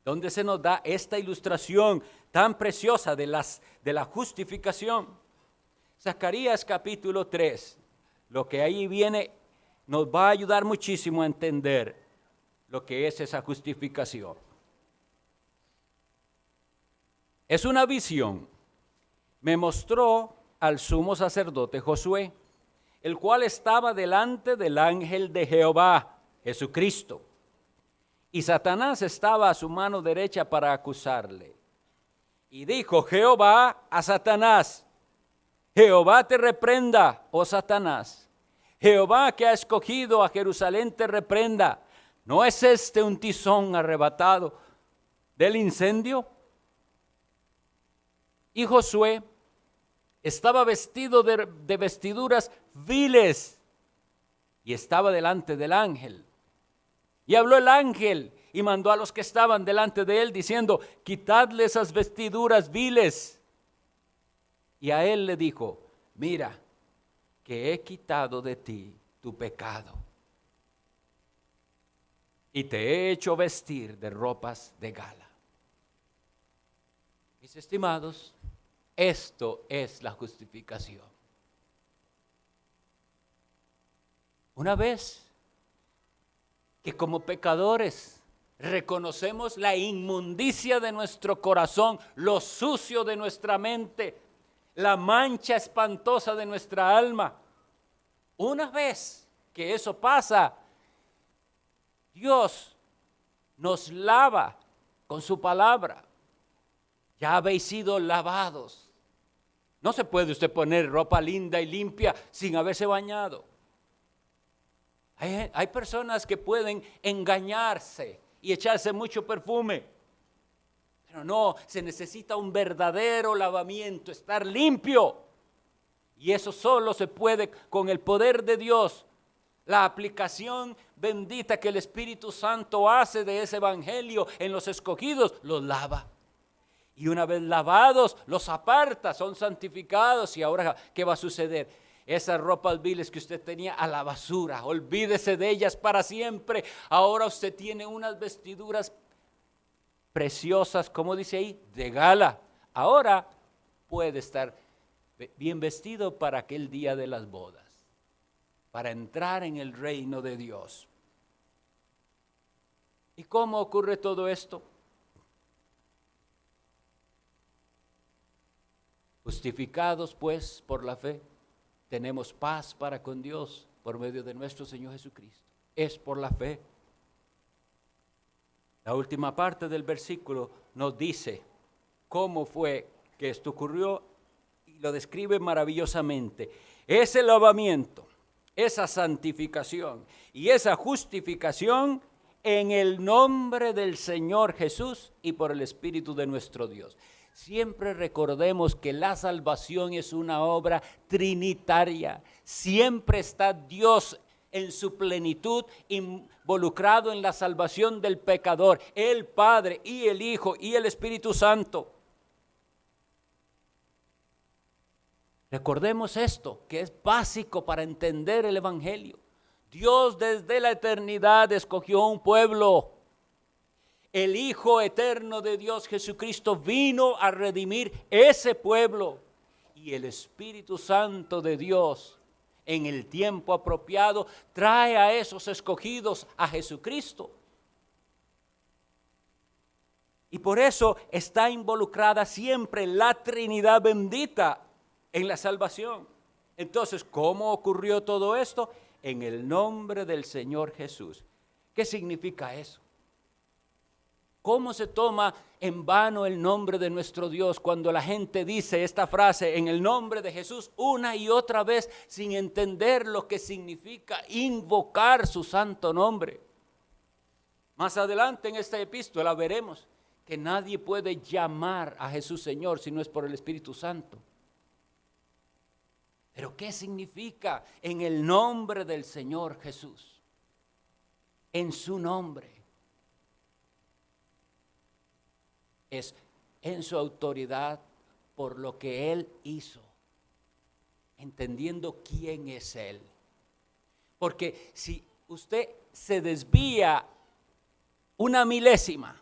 Speaker 1: Donde se nos da esta ilustración tan preciosa de la justificación. Zacarías capítulo 3, lo que ahí viene nos va a ayudar muchísimo a entender lo que es esa justificación. Es una visión. Me mostró al sumo sacerdote Josué, el cual estaba delante del ángel de Jehová, Jesucristo. Y Satanás estaba a su mano derecha para acusarle. Y dijo Jehová a Satanás, Jehová te reprenda, oh Satanás. Jehová que ha escogido a Jerusalén te reprenda. ¿No es este un tizón arrebatado del incendio? Y Josué estaba vestido de vestiduras viles y estaba delante del ángel. Y habló el ángel y mandó a los que estaban delante de él diciendo: quitadle esas vestiduras viles. Y a él le dijo: mira, que he quitado de ti tu pecado y te he hecho vestir de ropas de gala. Mis estimados, esto es la justificación. Una vez que como pecadores reconocemos la inmundicia de nuestro corazón, lo sucio de nuestra mente, la mancha espantosa de nuestra alma, una vez que eso pasa, Dios nos lava con su palabra. Ya habéis sido lavados. No se puede usted poner ropa linda y limpia sin haberse bañado. Hay personas que pueden engañarse y echarse mucho perfume. Pero no, se necesita un verdadero lavamiento, estar limpio. Y eso solo se puede con el poder de Dios. La aplicación bendita que el Espíritu Santo hace de ese evangelio en los escogidos, los lava. Y una vez lavados, los aparta, son santificados. Y ahora, ¿qué va a suceder? Esas ropas viles que usted tenía, a la basura, olvídese de ellas para siempre. Ahora usted tiene unas vestiduras preciosas, como dice ahí, de gala. Ahora puede estar bien vestido para aquel día de las bodas, para entrar en el reino de Dios. ¿Y cómo ocurre todo esto? Justificados pues por la fe, tenemos paz para con Dios por medio de nuestro Señor Jesucristo. Es por la fe. La última parte del versículo nos dice cómo fue que esto ocurrió y lo describe maravillosamente. Ese lavamiento, esa santificación y esa justificación en el nombre del Señor Jesús y por el Espíritu de nuestro Dios. Siempre recordemos que la salvación es una obra trinitaria. Siempre está Dios en su plenitud involucrado en la salvación del pecador, el Padre y el Hijo y el Espíritu Santo. Recordemos esto, que es básico para entender el evangelio. Dios desde la eternidad escogió un pueblo. El Hijo eterno de Dios, Jesucristo, vino a redimir ese pueblo. Y el Espíritu Santo de Dios, en el tiempo apropiado, trae a esos escogidos a Jesucristo. Y por eso está involucrada siempre la Trinidad bendita en la salvación. Entonces, ¿cómo ocurrió todo esto? En el nombre del Señor Jesús. ¿Qué significa eso? ¿Cómo se toma en vano el nombre de nuestro Dios cuando la gente dice esta frase en el nombre de Jesús una y otra vez sin entender lo que significa invocar su santo nombre? Más adelante en esta epístola veremos que nadie puede llamar a Jesús Señor si no es por el Espíritu Santo. Pero ¿qué significa en el nombre del Señor Jesús? En su nombre. Es en su autoridad por lo que Él hizo, entendiendo quién es Él. Porque si usted se desvía una milésima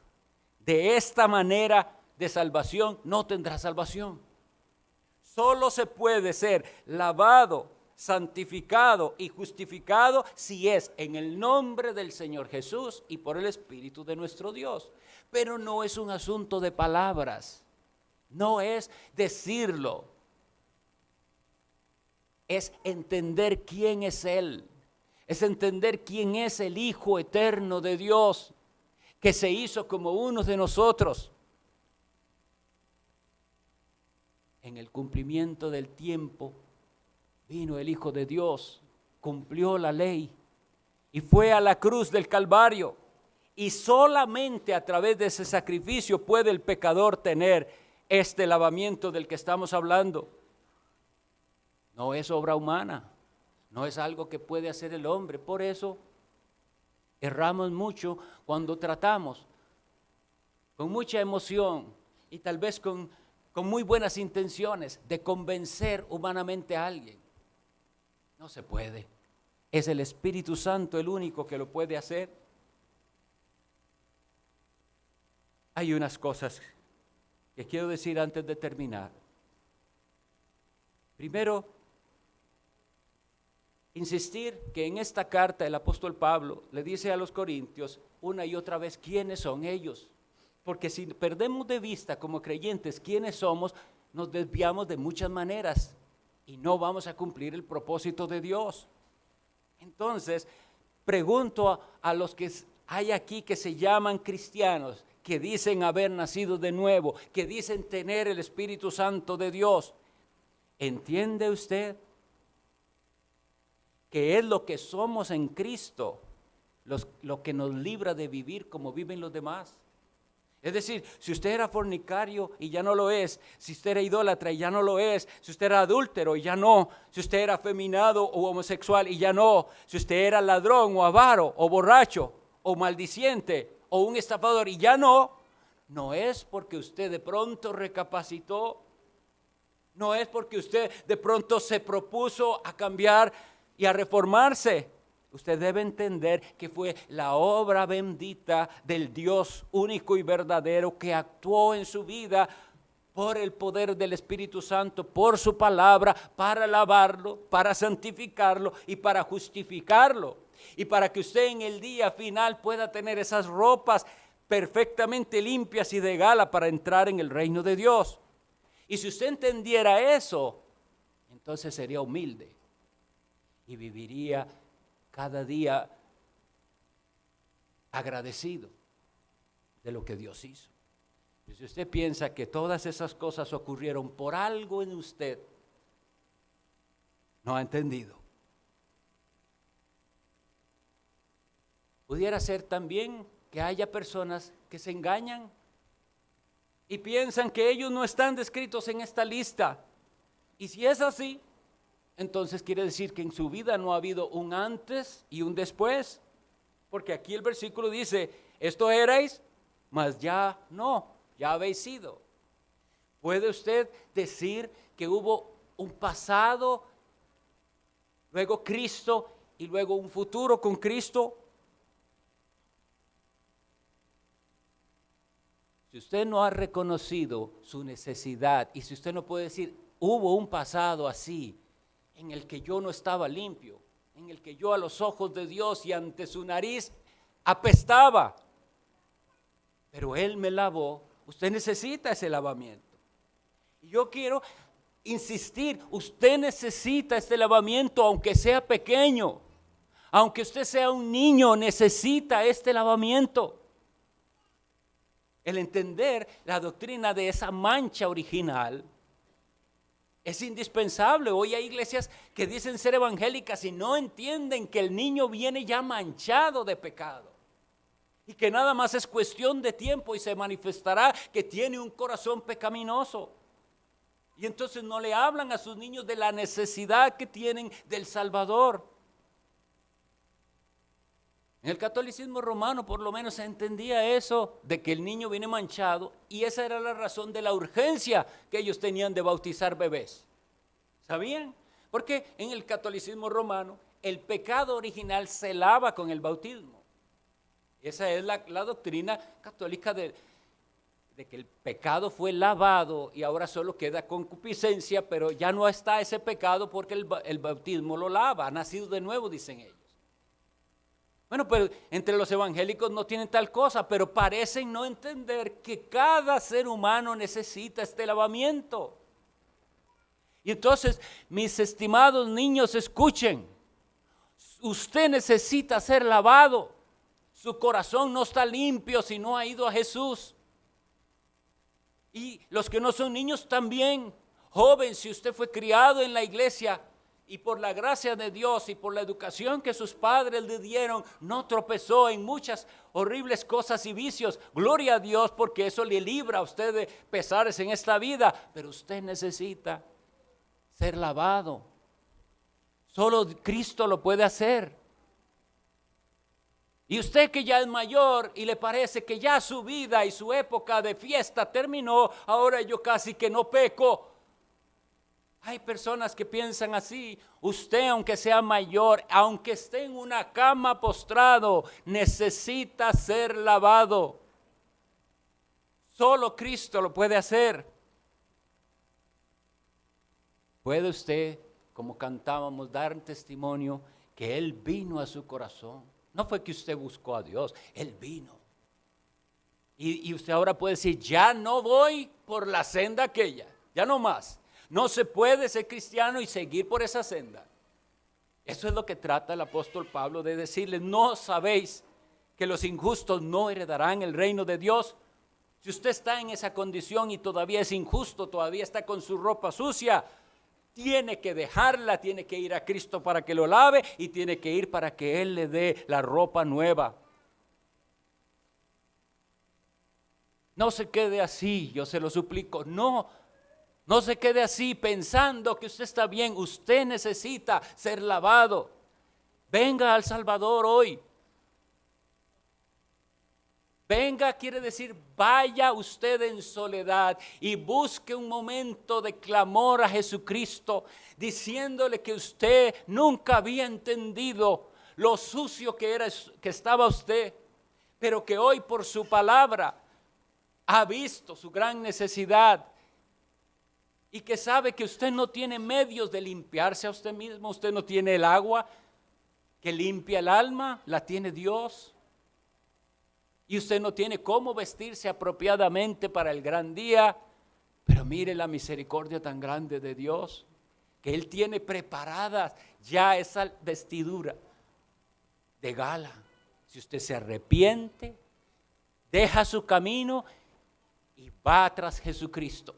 Speaker 1: de esta manera de salvación, no tendrá salvación. Solo se puede ser lavado, santificado y justificado si es en el nombre del Señor Jesús y por el Espíritu de nuestro Dios. Pero no es un asunto de palabras, no es decirlo, es entender quién es Él, es entender quién es el Hijo eterno de Dios, que se hizo como uno de nosotros. En el cumplimiento del tiempo vino el Hijo de Dios, cumplió la ley y fue a la cruz del Calvario. Y solamente a través de ese sacrificio puede el pecador tener este lavamiento del que estamos hablando. No es obra humana, no es algo que puede hacer el hombre. Por eso erramos mucho cuando tratamos con mucha emoción y tal vez con muy buenas intenciones de convencer humanamente a alguien. No se puede. Es el Espíritu Santo el único que lo puede hacer. Hay unas cosas que quiero decir antes de terminar. Primero, insistir que en esta carta el apóstol Pablo le dice a los corintios una y otra vez quiénes son ellos. Porque si perdemos de vista como creyentes quiénes somos, nos desviamos de muchas maneras y no vamos a cumplir el propósito de Dios. Entonces, pregunto a los que hay aquí que se llaman cristianos, que dicen haber nacido de nuevo, que dicen tener el Espíritu Santo de Dios. ¿Entiende usted que es lo que somos en Cristo lo que nos libra de vivir como viven los demás? Es decir, si usted era fornicario y ya no lo es, si usted era idólatra y ya no lo es, si usted era adúltero y ya no, si usted era afeminado o homosexual y ya no, si usted era ladrón o avaro o borracho o maldiciente o un estafador y ya no, no es porque usted de pronto recapacitó, no es porque usted de pronto se propuso a cambiar y a reformarse. Usted debe entender que fue la obra bendita del Dios único y verdadero que actuó en su vida por el poder del Espíritu Santo, por su palabra, para lavarlo, para santificarlo y para justificarlo. Y para que usted en el día final pueda tener esas ropas perfectamente limpias y de gala para entrar en el reino de Dios. Y si usted entendiera eso, entonces sería humilde y viviría cada día agradecido de lo que Dios hizo. Y si usted piensa que todas esas cosas ocurrieron por algo en usted, no ha entendido. Pudiera ser también que haya personas que se engañan y piensan que ellos no están descritos en esta lista. Y si es así, entonces quiere decir que en su vida no ha habido un antes y un después. Porque aquí el versículo dice, esto erais, mas ya no, ya habéis sido. ¿Puede usted decir que hubo un pasado, luego Cristo y luego un futuro con Cristo? Si usted no ha reconocido su necesidad y si usted no puede decir, hubo un pasado así, en el que yo no estaba limpio, en el que yo a los ojos de Dios y ante su nariz apestaba, pero Él me lavó, usted necesita ese lavamiento. Y yo quiero insistir, usted necesita este lavamiento aunque sea pequeño, aunque usted sea un niño, necesita este lavamiento. El entender la doctrina de esa mancha original es indispensable. Hoy hay iglesias que dicen ser evangélicas y no entienden que el niño viene ya manchado de pecado y que nada más es cuestión de tiempo y se manifestará que tiene un corazón pecaminoso. Y entonces no le hablan a sus niños de la necesidad que tienen del Salvador. En el catolicismo romano por lo menos se entendía eso, de que el niño viene manchado, y esa era la razón de la urgencia que ellos tenían de bautizar bebés. ¿Sabían? Porque en el catolicismo romano el pecado original se lava con el bautismo. Esa es la doctrina católica de que el pecado fue lavado y ahora solo queda concupiscencia, pero ya no está ese pecado porque el bautismo lo lava, ha nacido de nuevo, dicen ellos. Bueno, pero entre los evangélicos no tienen tal cosa, pero parecen no entender que cada ser humano necesita este lavamiento. Y entonces, mis estimados niños, escuchen, usted necesita ser lavado. Su corazón no está limpio si no ha ido a Jesús. Y los que no son niños también, joven, si usted fue criado en la iglesia, y por la gracia de Dios y por la educación que sus padres le dieron, no tropezó en muchas horribles cosas y vicios. Gloria a Dios, porque eso le libra a usted de pesares en esta vida. Pero usted necesita ser lavado. Solo Cristo lo puede hacer. Y usted que ya es mayor y le parece que ya su vida y su época de fiesta terminó, ahora yo casi que no peco. Hay personas que piensan así. Usted, aunque sea mayor, aunque esté en una cama postrado, necesita ser lavado. Solo Cristo lo puede hacer. ¿Puede usted, como cantábamos, dar testimonio que Él vino a su corazón? No fue que usted buscó a Dios, Él vino. Y usted ahora puede decir, ya no voy por la senda aquella, ya no más. No se puede ser cristiano y seguir por esa senda. Eso es lo que trata el apóstol Pablo de decirles. ¿No sabéis que los injustos no heredarán el reino de Dios? Si usted está en esa condición y todavía es injusto, todavía está con su ropa sucia, tiene que dejarla, tiene que ir a Cristo para que lo lave y tiene que ir para que Él le dé la ropa nueva. No se quede así, yo se lo suplico, no se quede así pensando que usted está bien. Usted necesita ser lavado. Venga al Salvador hoy. Venga quiere decir vaya usted en soledad y busque un momento de clamor a Jesucristo, diciéndole que usted nunca había entendido lo sucio que estaba usted, pero que hoy por su palabra ha visto su gran necesidad. Y que sabe que usted no tiene medios de limpiarse a usted mismo. Usted no tiene el agua que limpia el alma, la tiene Dios. Y usted no tiene cómo vestirse apropiadamente para el gran día. Pero mire la misericordia tan grande de Dios, que Él tiene preparadas ya esa vestidura de gala. Si usted se arrepiente, deja su camino y va tras Jesucristo,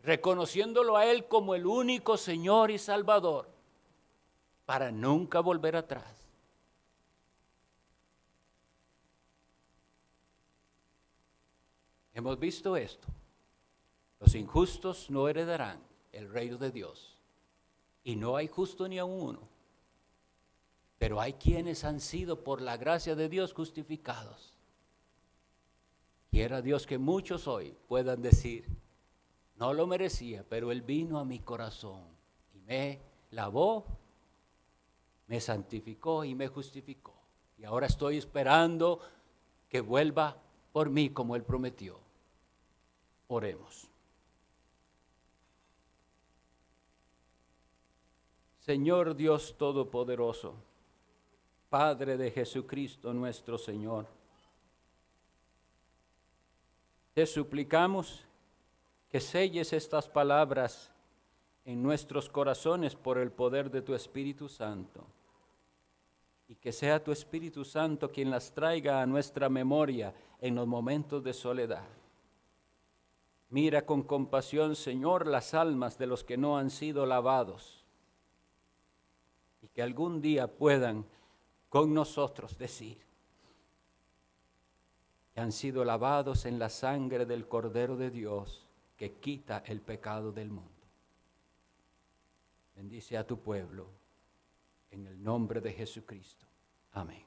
Speaker 1: reconociéndolo a Él como el único Señor y Salvador, para nunca volver atrás. Hemos visto esto. Los injustos no heredarán el reino de Dios. Y no hay justo ni aun uno. Pero hay quienes han sido por la gracia de Dios justificados. Quiera Dios que muchos hoy puedan decir, no lo merecía, pero Él vino a mi corazón y me lavó, me santificó y me justificó. Y ahora estoy esperando que vuelva por mí como Él prometió. Oremos. Señor Dios Todopoderoso, Padre de Jesucristo nuestro Señor, te suplicamos que selles estas palabras en nuestros corazones por el poder de tu Espíritu Santo, y que sea tu Espíritu Santo quien las traiga a nuestra memoria en los momentos de soledad. Mira con compasión, Señor, las almas de los que no han sido lavados, y que algún día puedan con nosotros decir que han sido lavados en la sangre del Cordero de Dios, que quita el pecado del mundo. Bendice a tu pueblo en el nombre de Jesucristo. Amén.